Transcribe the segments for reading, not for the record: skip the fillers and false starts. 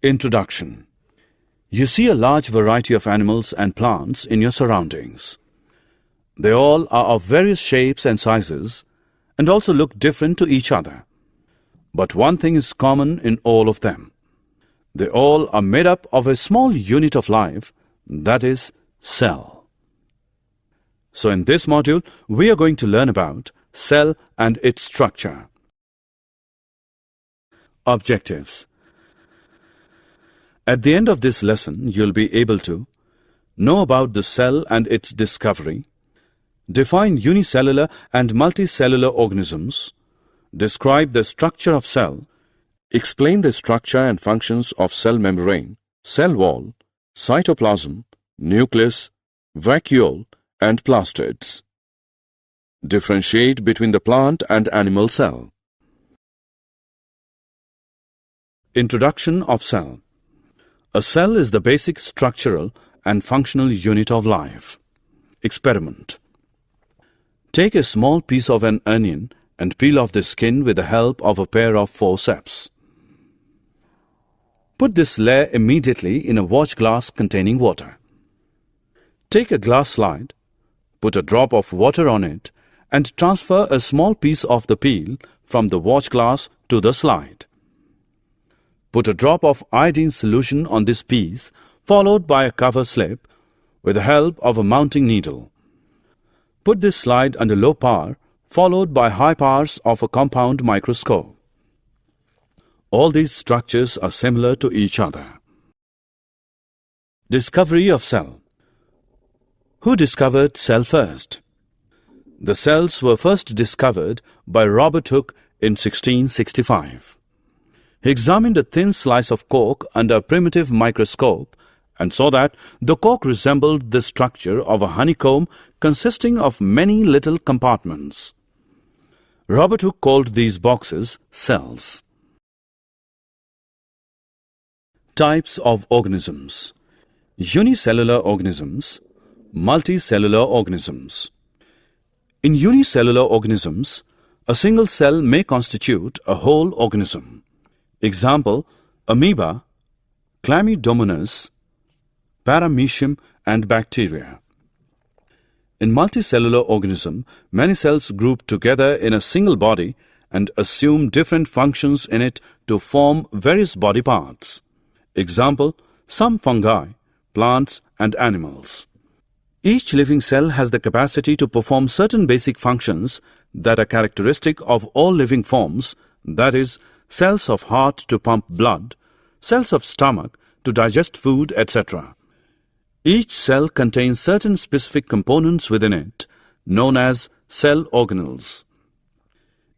Introduction. You see a large variety of animals and plants in your surroundings. They all are of various shapes and sizes and also look different to each other. But one thing is common in all of them. They all are made up of a small unit of life, that is, cell. So in this module, we are going to learn about cell and its structure. Objectives. At the end of this lesson, you'll be able to know about the cell and its discovery, define unicellular and multicellular organisms, describe the structure of cell, explain the structure and functions of cell membrane, cell wall, cytoplasm, nucleus, vacuole, and plastids. Differentiate between the plant and animal cell. Introduction of cell. A cell is the basic structural and functional unit of life. Experiment. Take a small piece of an onion and peel off the skin with the help of a pair of forceps. Put this layer immediately in a watch glass containing water. Take a glass slide, put a drop of water on it, and transfer a small piece of the peel from the watch glass to the slide. Put a drop of iodine solution on this piece, followed by a cover slip with the help of a mounting needle. Put this slide under low power, followed by high powers of a compound microscope. All these structures are similar to each other. Discovery of cell. Who discovered cell first? The cells were first discovered by Robert Hooke in 1665. He examined a thin slice of cork under a primitive microscope and saw that the cork resembled the structure of a honeycomb consisting of many little compartments. Robert Hooke called these boxes cells. Types of organisms. Unicellular organisms, multicellular organisms. In unicellular organisms, a single cell may constitute a whole organism. Example, amoeba, Chlamydomonas, Paramecium, and bacteria. In multicellular organism, many cells group together in a single body and assume different functions in it to form various body parts. Example, some fungi, plants, and animals. Each living cell has the capacity to perform certain basic functions that are characteristic of all living forms, that is, cells of heart to pump blood, cells of stomach to digest food, etc. Each cell contains certain specific components within it, known as cell organelles.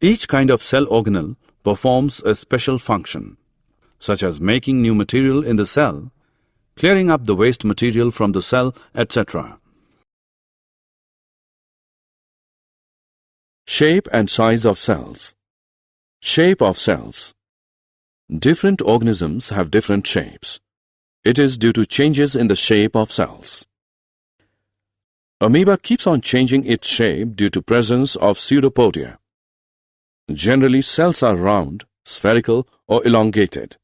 Each kind of cell organelle performs a special function, such as making new material in the cell, clearing up the waste material from the cell, etc. Shape and size of cells. Shape of cells. Different organisms have different shapes. It is due to changes in the shape of cells. Amoeba keeps on changing its shape due to presence of pseudopodia. Generally, cells are round, spherical, or elongated.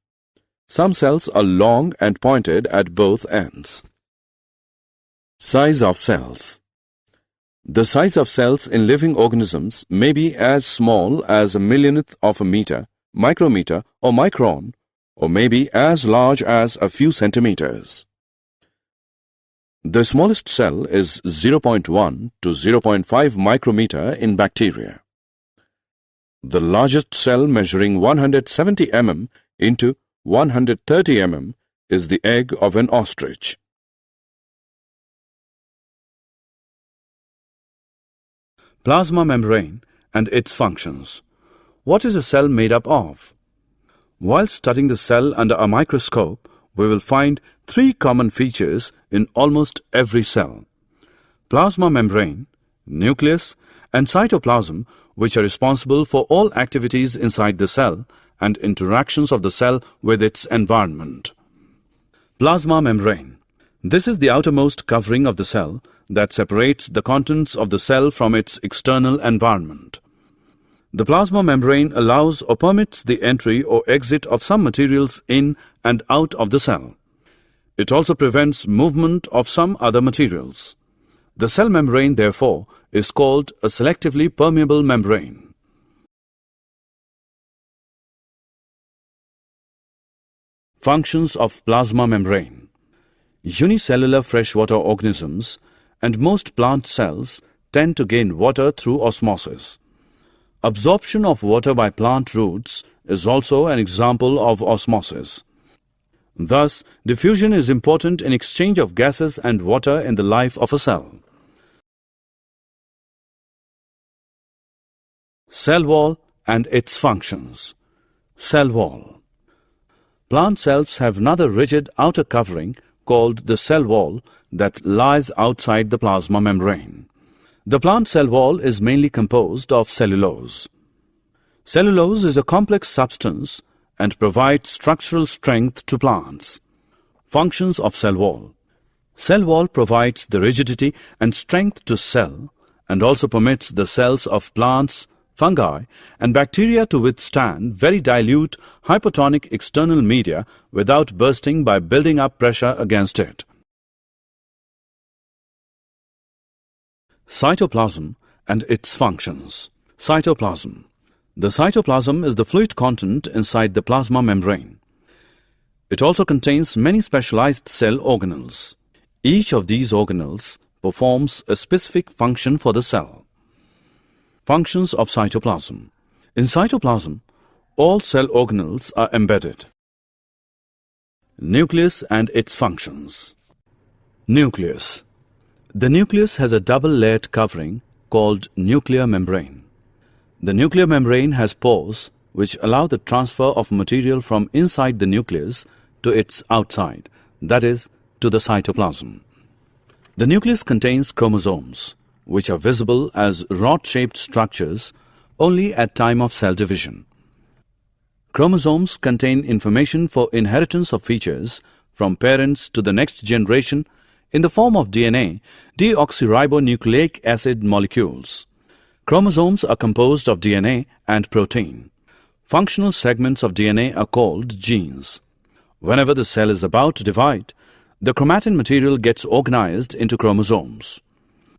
Some cells are long and pointed at both ends. Size of cells. The size of cells in living organisms may be as small as a millionth of a meter, micrometer, or micron, or may be as large as a few centimeters. The smallest cell is 0.1 to 0.5 micrometer in bacteria. The largest cell, measuring 170 mm into 130 mm, is the egg of an ostrich. Plasma membrane and its functions. What is a cell made up of? While studying the cell under a microscope, we will find three common features in almost every cell: plasma membrane, nucleus, and cytoplasm, which are responsible for all activities inside the cell and interactions of the cell with its environment. Plasma membrane. This is the outermost covering of the cell that separates the contents of the cell from its external environment. The plasma membrane allows or permits the entry or exit of some materials in and out of the cell. It also prevents movement of some other materials. The cell membrane, therefore, is called a selectively permeable membrane. Functions of plasma membrane. Unicellular freshwater organisms and most plant cells tend to gain water through osmosis. Absorption of water by plant roots is also an example of osmosis. Thus, diffusion is important in exchange of gases and water in the life of a cell. Cell wall and its functions. Cell wall. Plant cells have another rigid outer covering called the cell wall that lies outside the plasma membrane. The plant cell wall is mainly composed of cellulose. Cellulose is a complex substance and provides structural strength to plants. Functions of cell wall. Cell wall provides the rigidity and strength to cell and also permits the cells of plants, fungi and bacteria to withstand very dilute hypotonic external media without bursting by building up pressure against it. Cytoplasm and its functions. Cytoplasm. The cytoplasm is the fluid content inside the plasma membrane. It also contains many specialized cell organelles. Each of these organelles performs a specific function for the cell. Functions of cytoplasm. In cytoplasm, all cell organelles are embedded. Nucleus and its functions. Nucleus. The nucleus has a double-layered covering called nuclear membrane. The nuclear membrane has pores which allow the transfer of material from inside the nucleus to its outside, that is, to the cytoplasm. The nucleus contains chromosomes, which are visible as rod-shaped structures only at time of cell division. Chromosomes contain information for inheritance of features from parents to the next generation in the form of DNA, deoxyribonucleic acid molecules. Chromosomes are composed of DNA and protein. Functional segments of DNA are called genes. Whenever the cell is about to divide, the chromatin material gets organized into chromosomes.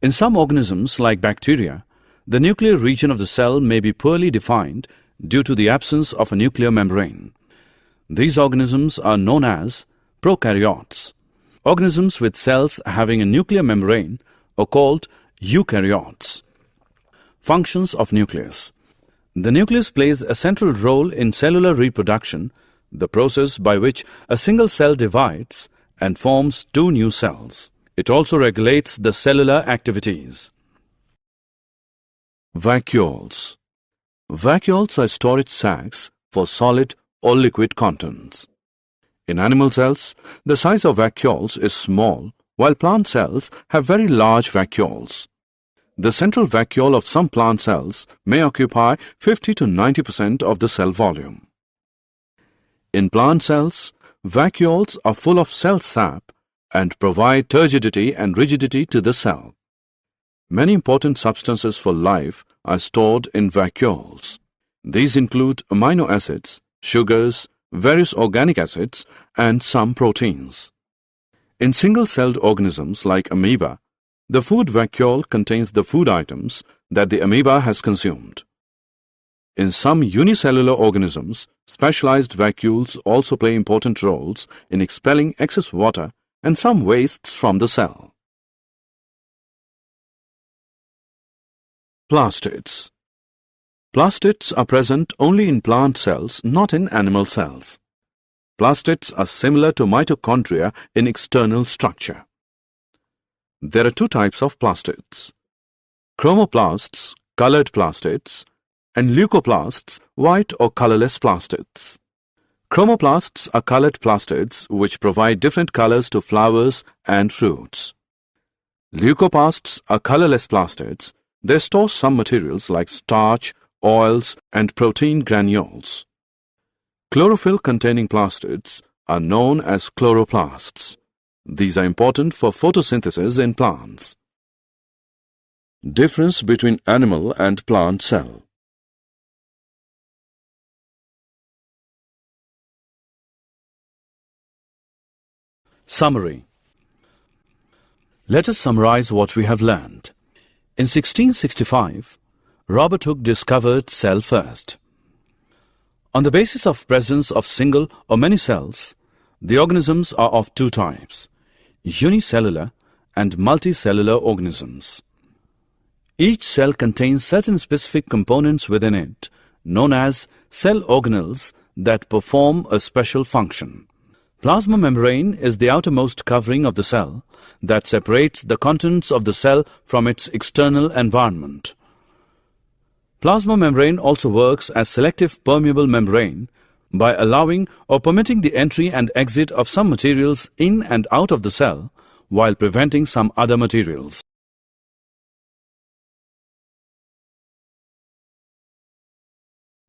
In some organisms, like bacteria, the nuclear region of the cell may be poorly defined due to the absence of a nuclear membrane. These organisms are known as prokaryotes. Organisms with cells having a nuclear membrane are called eukaryotes. Functions of nucleus. The nucleus plays a central role in cellular reproduction, the process by which a single cell divides and forms two new cells. It also regulates the cellular activities. Vacuoles. Vacuoles are storage sacs for solid or liquid contents. In animal cells, the size of vacuoles is small, while plant cells have very large vacuoles. The central vacuole of some plant cells may occupy 50 to 90% of the cell volume. In plant cells, vacuoles are full of cell sap and provide turgidity and rigidity to the cell. Many important substances for life are stored in vacuoles. These include amino acids, sugars, various organic acids, and some proteins. In single-celled organisms like amoeba, the food vacuole contains the food items that the amoeba has consumed. In some unicellular organisms, specialized vacuoles also play important roles in expelling excess water and some wastes from the cell. Plastids. Plastids are present only in plant cells, not in animal cells. Plastids are similar to mitochondria in external structure. There are two types of plastids: chromoplasts, colored plastids, and leucoplasts, white or colorless plastids. Chromoplasts are colored plastids which provide different colors to flowers and fruits. Leucoplasts are colorless plastids. They store some materials like starch, oils, and protein granules. Chlorophyll-containing plastids are known as chloroplasts. These are important for photosynthesis in plants. Difference between animal and plant cell. Summary. Let us summarize what we have learned. In 1665, Robert Hooke discovered cell first. On the basis of presence of single or many cells, the organisms are of two types, unicellular and multicellular organisms. Each cell contains certain specific components within it, known as cell organelles, that perform a special function. Plasma membrane is the outermost covering of the cell that separates the contents of the cell from its external environment. Plasma membrane also works as selective permeable membrane by allowing or permitting the entry and exit of some materials in and out of the cell while preventing some other materials.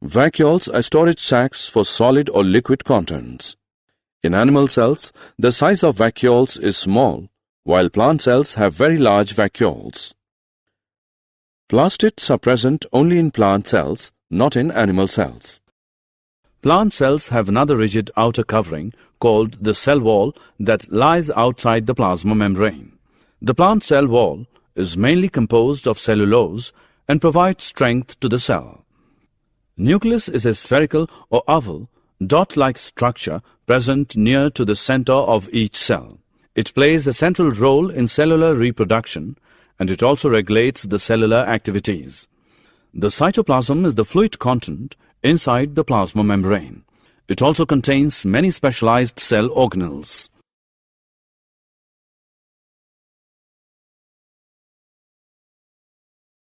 Vacuoles are storage sacs for solid or liquid contents. In animal cells, the size of vacuoles is small, while plant cells have very large vacuoles. Plastids are present only in plant cells, not in animal cells. Plant cells have another rigid outer covering called the cell wall that lies outside the plasma membrane. The plant cell wall is mainly composed of cellulose and provides strength to the cell. Nucleus is a spherical or oval, dot-like structure present near to the center of each cell. It plays a central role in cellular reproduction, and it also regulates the cellular activities. The cytoplasm is the fluid content inside the plasma membrane. It also contains many specialized cell organelles.